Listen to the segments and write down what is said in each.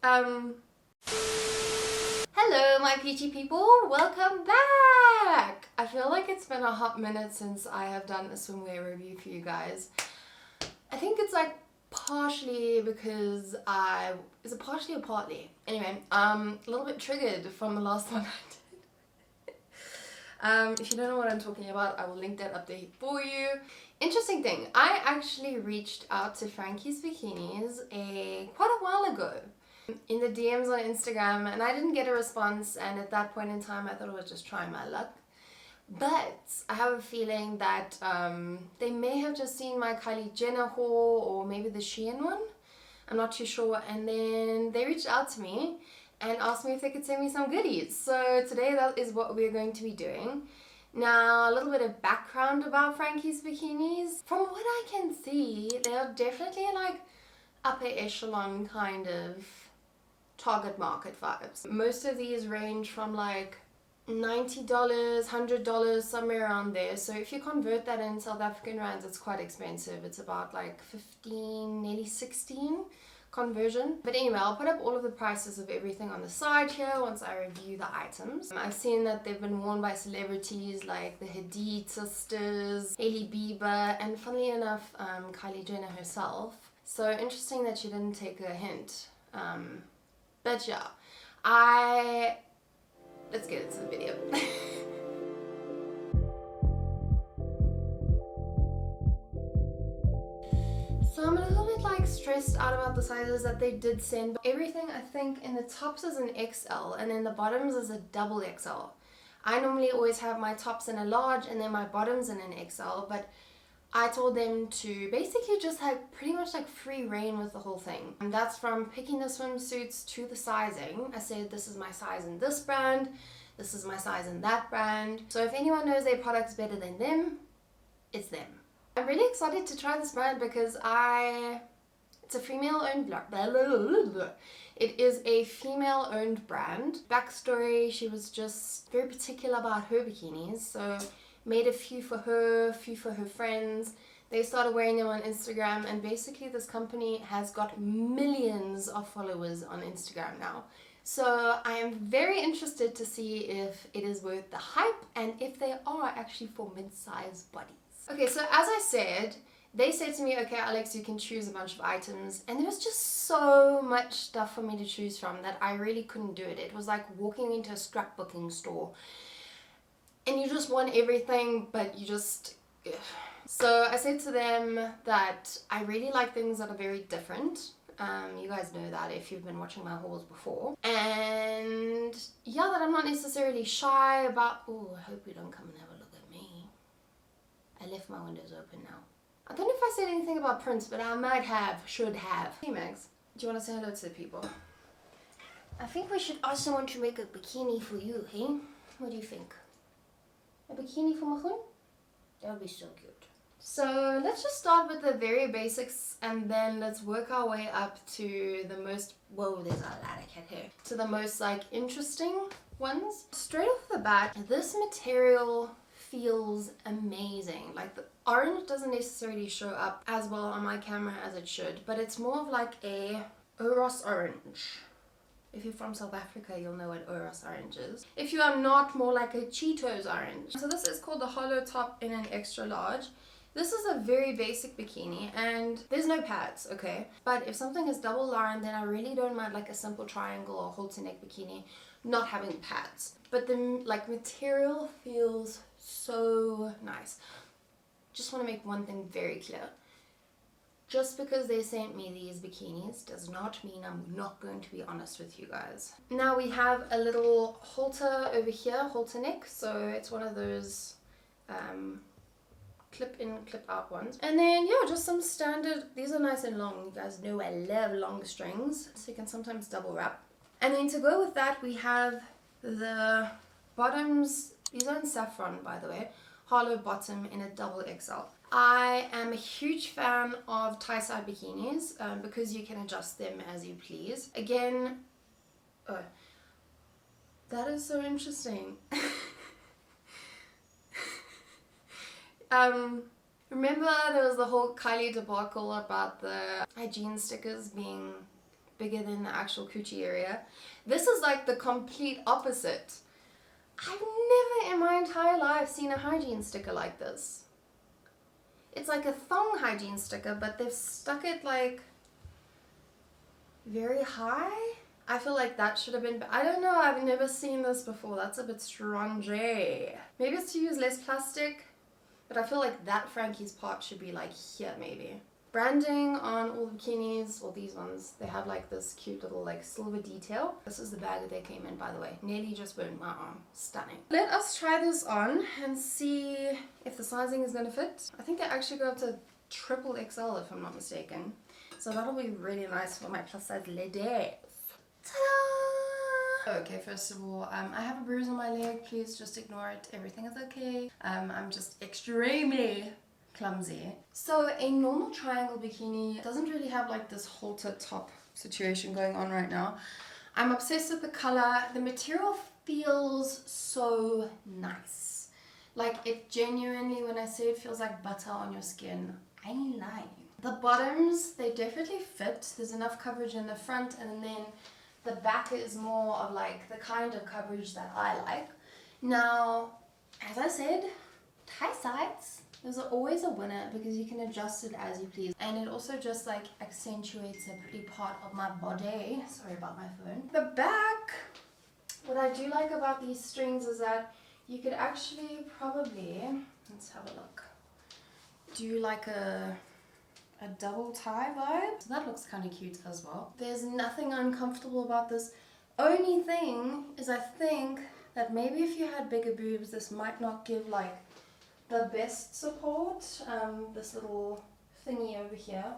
Hello my peachy people, welcome back! I feel like it's been a hot minute since I have done a swimwear review for you guys. I think it's like partially because is it partially or partly? Anyway, a little bit triggered from the last one I did. If you don't know what I'm talking about, I will link that update for you. Interesting thing, I actually reached out to Frankies Bikinis quite a while ago in the DMs on Instagram, and I didn't get a response, and at that point in time I thought I was just trying my luck. But I have a feeling that they may have just seen my Kylie Jenner haul or maybe the Shein one. I'm not too sure. And then they reached out to me and asked me if they could send me some goodies. So today that is what we're going to be doing. Now, a little bit of background about Frankies Bikinis. From what I can see, they are definitely like upper echelon kind of target market vibes. Most of these range from like $90, $100, somewhere around there. So if you convert that in South African rands, it's quite expensive. It's about like 15, nearly 16 conversion. But anyway, I'll put up all of the prices of everything on the side here once I review the items. I've seen that they've been worn by celebrities like the Hadid sisters, Hailey Bieber, and funnily enough, Kylie Jenner herself. So interesting that she didn't take a hint. But yeah, let's get into the video. So I'm a little bit like stressed out about the sizes that they did send. Everything I think in the tops is an XL and then the bottoms is a double XL. I normally always have my tops in a large and then my bottoms in an XL, but I told them to basically just have pretty much like free reign with the whole thing. And that's from picking the swimsuits to the sizing. I said this is my size in this brand, this is my size in that brand. So if anyone knows their products better than them, it's them. I'm really excited to try this brand because it's a female-owned brand. It is a female-owned brand. Backstory, she was just very particular about her bikinis, so made a few for her, friends. They started wearing them on Instagram, and basically this company has got millions of followers on Instagram now. So I am very interested to see if it is worth the hype and if they are actually for mid-size bodies. Okay, so as I said, they said to me, okay Alex, you can choose a bunch of items, and there was just so much stuff for me to choose from that I really couldn't do it. It was like walking into a scrapbooking store and you just want everything, but you just... ugh. So I said to them that I really like things that are very different. You guys know that if you've been watching my hauls before. And yeah, that I'm not necessarily shy about... Oh, I hope you don't come and have a look at me. I left my windows open now. I don't know if I said anything about prints, but I might have, should have. Hey Max, do you want to say hello to the people? I think we should ask someone to make a bikini for you, hey? What do you think? A bikini for Mahun? That would be so cute. So let's just start with the very basics and then let's work our way up to the most... Whoa, there's a lot of cat hair. To the most like interesting ones. Straight off the bat, this material feels amazing. Like the orange doesn't necessarily show up as well on my camera as it should, but it's more of like a Oros orange. If you're from South Africa, you'll know what Oros orange is. If you are not, more like a Cheetos orange. So this is called the hollow top in an extra large. This is a very basic bikini and there's no pads, okay? But if something is double lined, then I really don't mind like a simple triangle or halter neck bikini not having pads. But the like material feels so nice. Just want to make one thing very clear. Just because they sent me these bikinis does not mean I'm not going to be honest with you guys. Now we have a little halter over here, halter neck. So it's one of those clip in, clip out ones. And then yeah, just some standard, these are nice and long. You guys know I love long strings. So you can sometimes double wrap. And then to go with that, we have the bottoms. These are in saffron, by the way. Hollow bottom in a double XL. I am a huge fan of tie-side bikinis because you can adjust them as you please. Again, oh, that is so interesting. Remember there was the whole Kylie debacle about the hygiene stickers being bigger than the actual coochie area. This is like the complete opposite. I've never in my entire life seen a hygiene sticker like this. It's like a thong hygiene sticker, but they've stuck it like very high. I feel like that should have been, I don't know, I've never seen this before. That's a bit strange. Maybe it's to use less plastic, but I feel like that Frankie's part should be like here maybe. Branding on all the bikinis, or these ones, they have like this cute little like silver detail. This is the bag that they came in, by the way. Nearly just burned my arm. Stunning. Let us try this on and see if the sizing is gonna fit. I think they actually go up to triple XL if I'm not mistaken. So that'll be really nice for my plus size ladies. Ta-da! Okay, first of all, I have a bruise on my leg. Please just ignore it. Everything is okay. I'm just extremely clumsy. So a normal triangle bikini doesn't really have like this halter top situation going on right now. I'm obsessed with the color. The material feels so nice. Like it genuinely, when I say it feels like butter on your skin, I ain't lying. The bottoms, they definitely fit. There's enough coverage in the front, and then the back is more of like the kind of coverage that I like. Now, as I said, tie sides is always a winner because you can adjust it as you please, and it also just like accentuates a pretty part of my body. Sorry about my phone. The back, what I do like about these strings is that you could actually probably, let's have a look, do like a double tie vibe. So that looks kind of cute as well. There's nothing uncomfortable about this. Only thing is I think that maybe if you had bigger boobs, this might not give like the best support. This little thingy over here.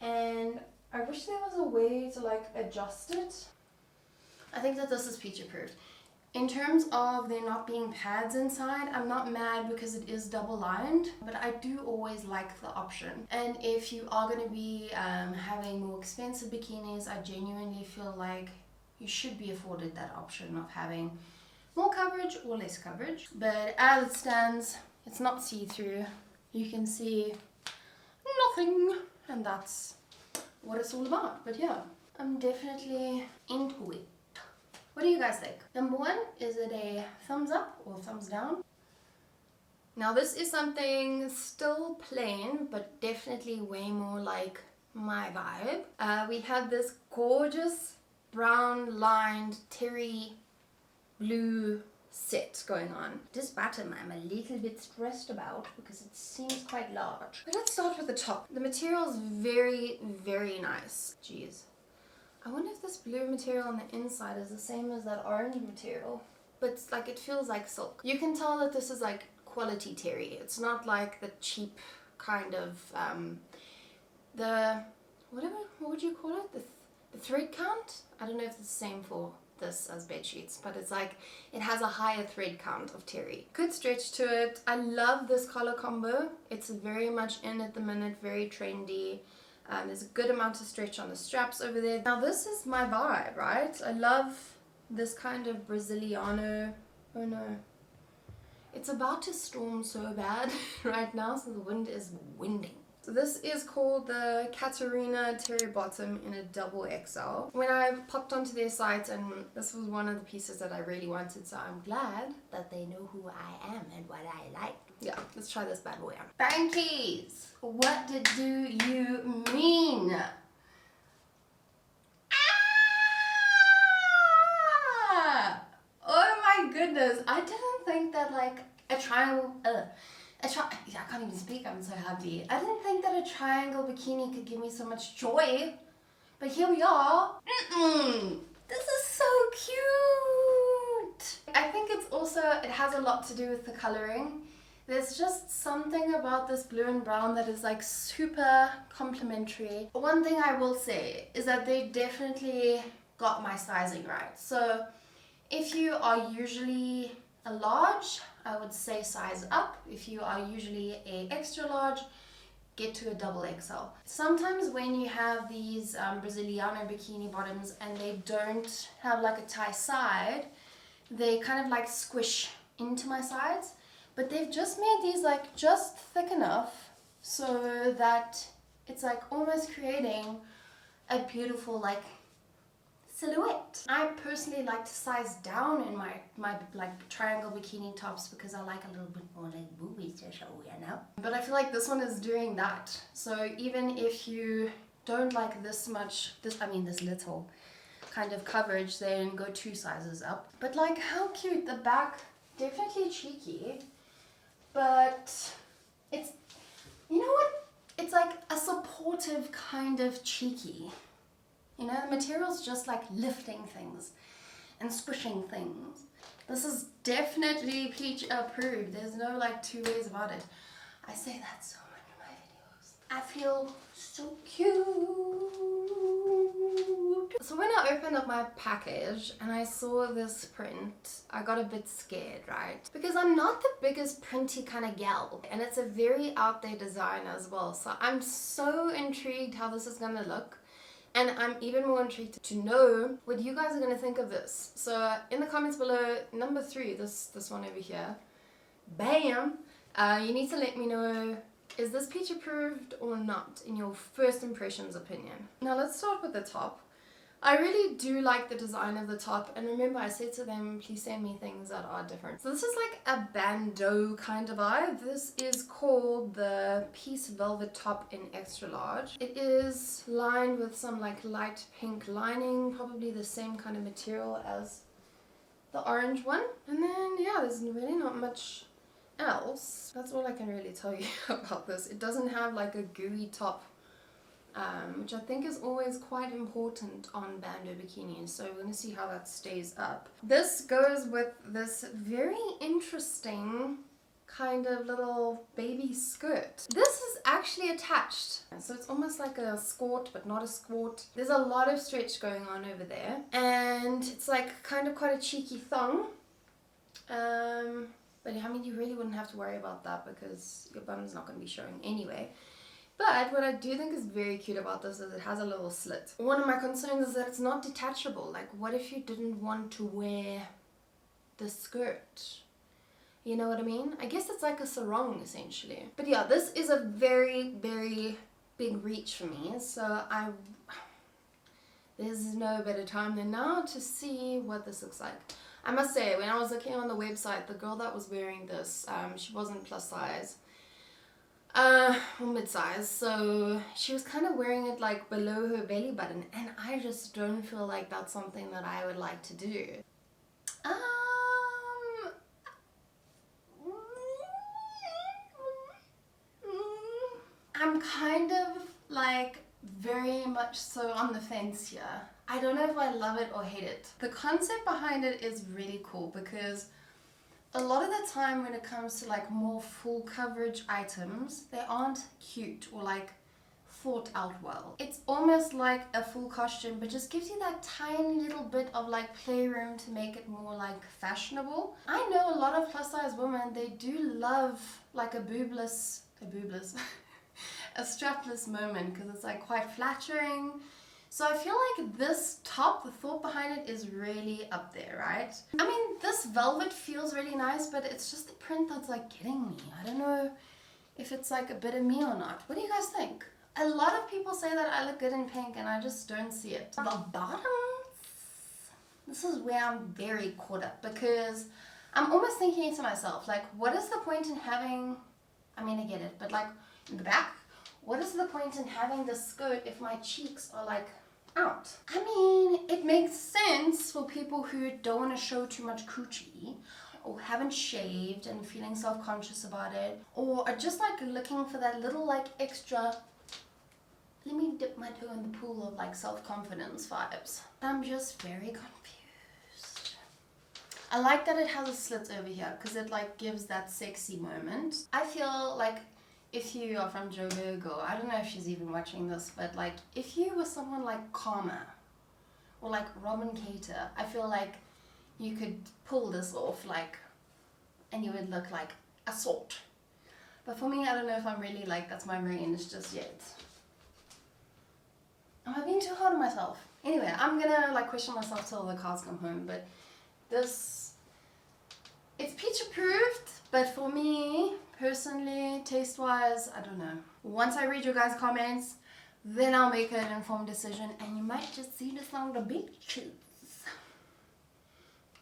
And I wish there was a way to like adjust it. I think that this is feature proof. In terms of there not being pads inside, I'm not mad because it is double lined, but I do always like the option. And if you are going to be having more expensive bikinis, I genuinely feel like you should be afforded that option of having more coverage or less coverage. But as it stands, it's not see-through. You can see nothing, and that's what it's all about. But yeah, I'm definitely into it. What do you guys think? Number one, is it a thumbs up or thumbs down? Now this is something still plain, but definitely way more like my vibe. We have this gorgeous brown lined terry blue set going on. This bottom I'm a little bit stressed about because it seems quite large. But let's start with the top. The material is very, very nice. Jeez. I wonder if this blue material on the inside is the same as that orange material. But it's like, it feels like silk. You can tell that this is like quality terry. It's not like the cheap kind of, what would you call it? The thread count? I don't know if it's the same for this as bed sheets, but it's like, it has a higher thread count of terry. Good stretch to it. I love this color combo. It's very much in at the minute, very trendy. There's a good amount of stretch on the straps over there. Now this is my vibe, right? I love this kind of Braziliano. Oh no. It's about to storm so bad right now, so the wind is winding. So this is called the Katarina terry bottom in a double XL. When I popped onto their site, and this was one of the pieces that I really wanted, so I'm glad that they know who I am and what I like. Yeah, let's try this bad boy on. Frankies, what do you mean? Ah! Oh my goodness, I didn't think that like a triangle, I can't even speak, I'm so happy. I didn't think that a triangle bikini could give me so much joy, but here we are. This is so cute. I think it's also, it has a lot to do with the coloring. There's just something about this blue and brown that is like super complimentary. One thing I will say is that they definitely got my sizing right. So if you are usually a large, I would say size up. If you are usually a extra large, get to a double XL. Sometimes when you have these Braziliano bikini bottoms and they don't have like a tie side, they kind of like squish into my sides. But they've just made these like just thick enough so that it's like almost creating a beautiful like silhouette. I personally like to size down in my like triangle bikini tops because I like a little bit more like boobies to show, you know. But I feel like this one is doing that. So even if you don't like this much, this little kind of coverage, then go 2 sizes up. But like, how cute. The back, definitely cheeky, but it's, you know what? It's like a supportive kind of cheeky. You know, the material's just like lifting things and squishing things. This is definitely peach approved. There's no like 2 ways about it. I say that so much in my videos. I feel so cute. So when I opened up my package and I saw this print, I got a bit scared, right? Because I'm not the biggest printy kind of gal, and it's a very out there design as well. So I'm so intrigued how this is gonna look. And I'm even more intrigued to know what you guys are going to think of this. So in the comments below, number 3, this one over here, bam, you need to let me know, is this peach approved or not, in your first impressions opinion. Now let's start with the top. I really do like the design of the top, and remember I said to them, please send me things that are different. So this is like a bandeau kind of vibe. This is called the Peace Velvet Top in extra large. It is lined with some like light pink lining, probably the same kind of material as the orange one. And then yeah, there's really not much else. That's all I can really tell you about this. It doesn't have like a gooey top, which I think is always quite important on bandeau bikinis, so we're going to see how that stays up. This goes with this very interesting kind of little baby skirt. This is actually attached, so it's almost like a skirt but not a skirt. There's a lot of stretch going on over there, and it's like kind of quite a cheeky thong. But I mean, you really wouldn't have to worry about that because your bum's not going to be showing anyway. But what I do think is very cute about this is it has a little slit. One of my concerns is that it's not detachable. Like, what if you didn't want to wear the skirt? You know what I mean? I guess it's like a sarong essentially. But yeah, this is a very, very big reach for me. So there's no better time than now to see what this looks like. I must say, when I was looking on the website, the girl that was wearing this, she wasn't plus size. Or mid-size, so she was kind of wearing it like below her belly button, and I just don't feel like that's something that I would like to do. I'm kind of like very much so on the fence here. I don't know if I love it or hate it. The concept behind it is really cool because a lot of the time when it comes to like more full coverage items, they aren't cute or like thought out well. It's almost like a full costume, but just gives you that tiny little bit of like playroom to make it more like fashionable. I know a lot of plus size women, they do love like a boobless, a strapless moment because it's like quite flattering. So I feel like this top, the thought behind it is really up there, right? I mean, this velvet feels really nice, but it's just the print that's like getting me. I don't know if it's like a bit of me or not. What do you guys think? A lot of people say that I look good in pink and I just don't see it. The bottoms, this is where I'm very caught up because I'm almost thinking to myself, like, what is the point in having, I mean, I get it, but like in the back, what is the point in having this skirt if my cheeks are like out? I mean, it makes sense for people who don't want to show too much coochie or haven't shaved and feeling self-conscious about it, or are just like looking for that little like extra, let me dip my toe in the pool of like self-confidence vibes. I'm just very confused. I like that it has a slit over here because it like gives that sexy moment. I feel like if you are from Joburg, or I don't know if she's even watching this, but like if you were someone like Karma or like Robin Cater, I feel like you could pull this off like, and you would look like a sort. But for me, I don't know if I'm really like, that's my range just yet. Am I being too hard on myself? Anyway, I'm gonna like question myself till the cars come home, but this, it's peach approved, but for me, personally, taste-wise, I don't know. Once I read your guys' comments, then I'll make an informed decision, and you might just see this on the beaches.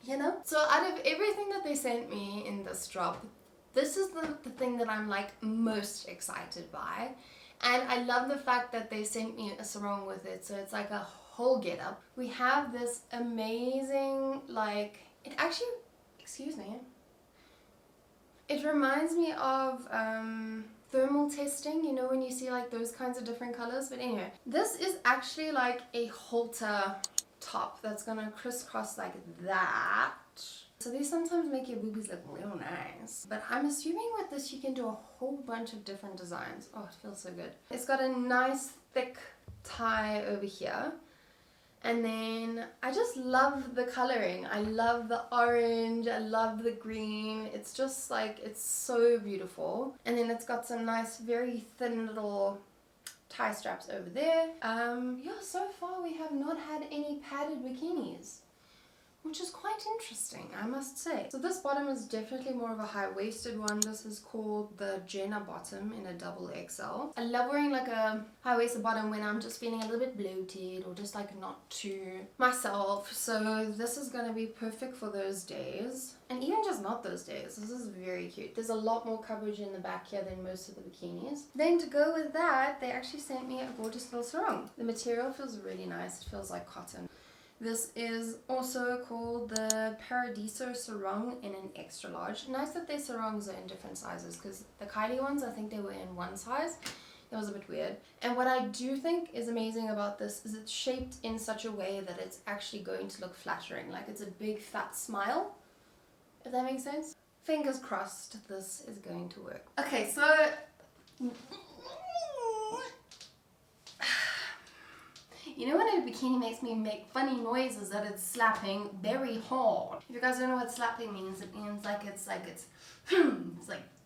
You know? So out of everything that they sent me in this drop, this is the thing that I'm like most excited by. And I love the fact that they sent me a sarong with it, so it's like a whole get up. We have this amazing, like, it actually, excuse me, it reminds me of thermal testing, you know, when you see like those kinds of different colors. But anyway, this is actually like a halter top that's gonna crisscross like that. So they sometimes make your boobies look real nice. But I'm assuming with this you can do a whole bunch of different designs. Oh, it feels so good. It's got a nice thick tie over here. And then I just love the coloring. I love the orange, I love the green. It's just like, it's so beautiful. And then it's got some nice, very thin little tie straps over there. Yeah, so far we have not had any padded bikinis, which is quite interesting, I must say. So this bottom is definitely more of a high-waisted one. This is called the Jenna bottom in a double XL. I love wearing like a high-waisted bottom when I'm just feeling a little bit bloated or just like not too myself. So this is gonna be perfect for those days. And even just not those days, this is very cute. There's a lot more coverage in the back here than most of the bikinis. Then to go with that, they actually sent me a gorgeous little sarong. The material feels really nice, it feels like cotton. This is also called the Paradiso Sarong in an extra large. Nice that their sarongs are in different sizes, because the Kylie ones, I think they were in one size. That was a bit weird. And what I do think is amazing about this is it's shaped in such a way that it's actually going to look flattering. Like it's a big fat smile, if that makes sense. Fingers crossed this is going to work. Okay, so you know when a bikini makes me make funny noises that it's slapping very hard? If you guys don't know what slapping means, it means like it's like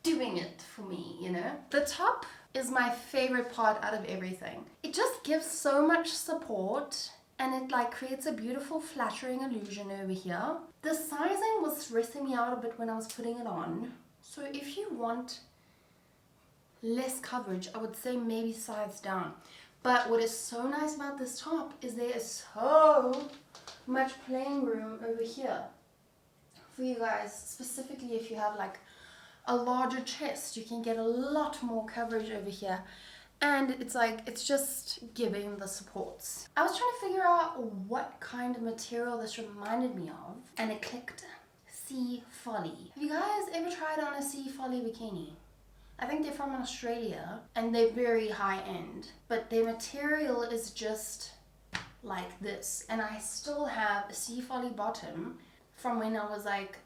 doing it for me, you know? The top is my favorite part out of everything. It just gives so much support and it like creates a beautiful flattering illusion over here. The sizing was stressing me out a bit when I was putting it on. So if you want less coverage, I would say maybe size down. But what is so nice about this top is there is so much playing room over here for you guys, specifically if you have like a larger chest. You can get a lot more coverage over here, and it's like, it's just giving the supports. I was trying to figure out what kind of material this reminded me of, and it clicked. Sea Folly. Have you guys ever tried on a Sea Folly bikini? I think they're from Australia and they're very high end, but their material is just like this. And I still have a Sea Folly bottom from when I was like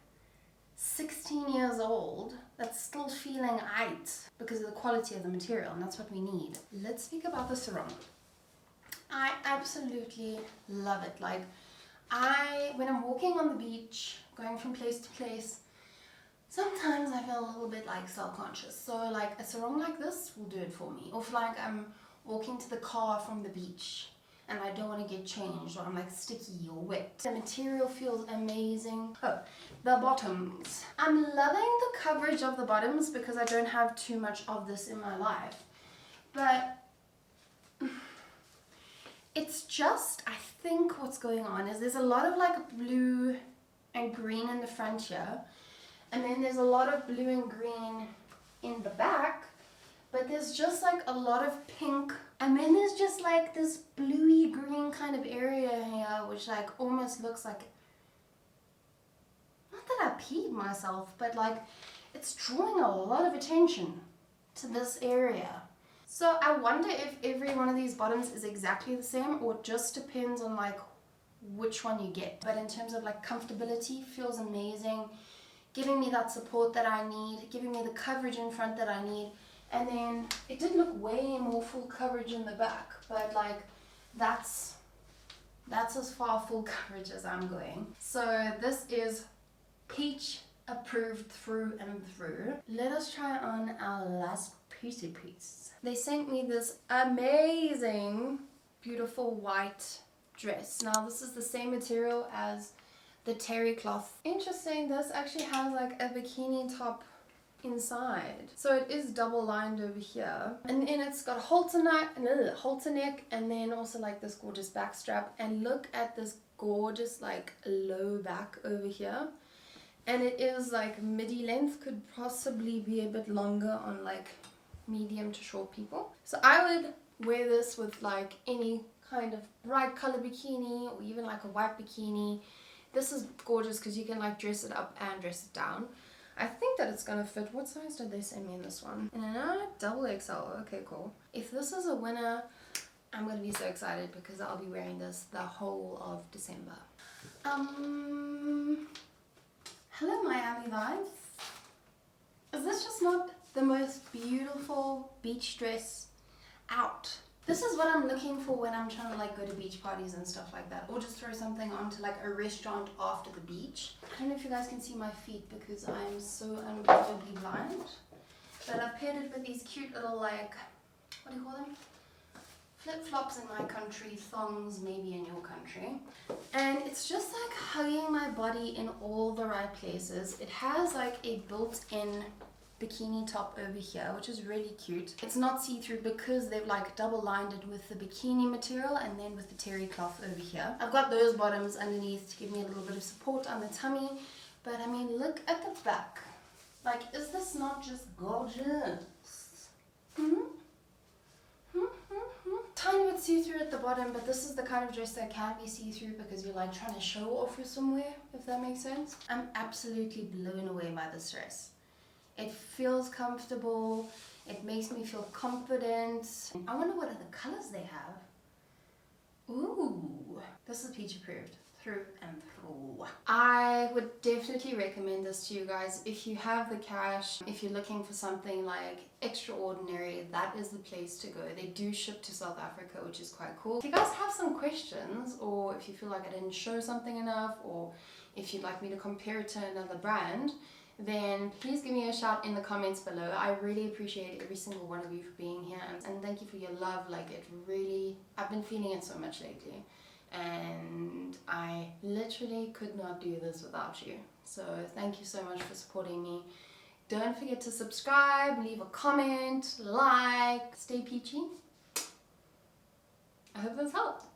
16 years old that's still feeling aight because of the quality of the material, and that's what we need. Let's speak about the sarong. I absolutely love it. Like when I'm walking on the beach, going from place to place, sometimes I feel a little bit like self-conscious. So like a sarong like this will do it for me. Or if like I'm walking to the car from the beach and I don't want to get changed, or I'm like sticky or wet. The material feels amazing. Oh, the bottoms. I'm loving the coverage of the bottoms because I don't have too much of this in my life. But it's just, I think what's going on is there's a lot of like blue and green in the front here. And then there's a lot of blue and green in the back, but there's just like a lot of pink. And then there's just like this bluey green kind of area here, which like almost looks like, not that I peed myself, but like it's drawing a lot of attention to this area. So I wonder if every one of these bottoms is exactly the same, or it just depends on like which one you get. But in terms of like comfortability, feels amazing. Giving me that support that I need, giving me the coverage in front that I need. And then it did look way more full coverage in the back, but like that's as far full coverage as I'm going. So this is peach approved through and through. Let us try on our last piece. They sent me this amazing, beautiful white dress. Now this is the same material as the terry cloth. Interesting, this actually has like a bikini top inside. So it is double lined over here, and then it's got a halter neck, and then also like this gorgeous back strap, and look at this gorgeous like low back over here, and it is like midi length, could possibly be a bit longer on like medium to short people. So I would wear this with like any kind of bright color bikini, or even like a white bikini. This is gorgeous because you can like dress it up and dress it down. I think that it's gonna fit. What size did they send me in this one? Double XL. Okay, cool. If this is a winner, I'm gonna be so excited because I'll be wearing this the whole of December. Hello Miami vibes. Is this just not the most beautiful beach dress out? This is what I'm looking for when I'm trying to like go to beach parties and stuff like that, or just throw something onto like a restaurant after the beach. I don't know if you guys can see my feet because I'm so unbelievably blind, but I've paired it with these cute little like, what do you call them? Flip-flops in my country, thongs maybe in your country. And it's just like hugging my body in all the right places. It has like a built-in bikini top over here, which is really cute. It's not see-through because they've like double lined it with the bikini material and then with the terry cloth over here. I've got those bottoms underneath to give me a little bit of support on the tummy, but I mean, look at the back. Like, is this not just gorgeous? Tiny bit see-through at the bottom, but this is the kind of dress that can be see-through because you're like trying to show off your swimwear, if that makes sense. I'm absolutely blown away by this dress. It feels comfortable, it makes me feel confident. I wonder what other colors they have. Ooh, this is peach approved through and through. I would definitely recommend this to you guys if you have the cash. If you're looking for something like extraordinary, that is the place to go. They do ship to South Africa, which is quite cool. If you guys have some questions, or if you feel like I didn't show something enough, or if you'd like me to compare it to another brand, then please give me a shout in the comments below. I really appreciate every single one of you for being here, and thank you for your love. Like, it really, I've been feeling it so much lately, and I literally could not do this without you. So thank you so much for supporting me. Don't forget to subscribe, leave a comment, like, stay peachy. I hope this helped.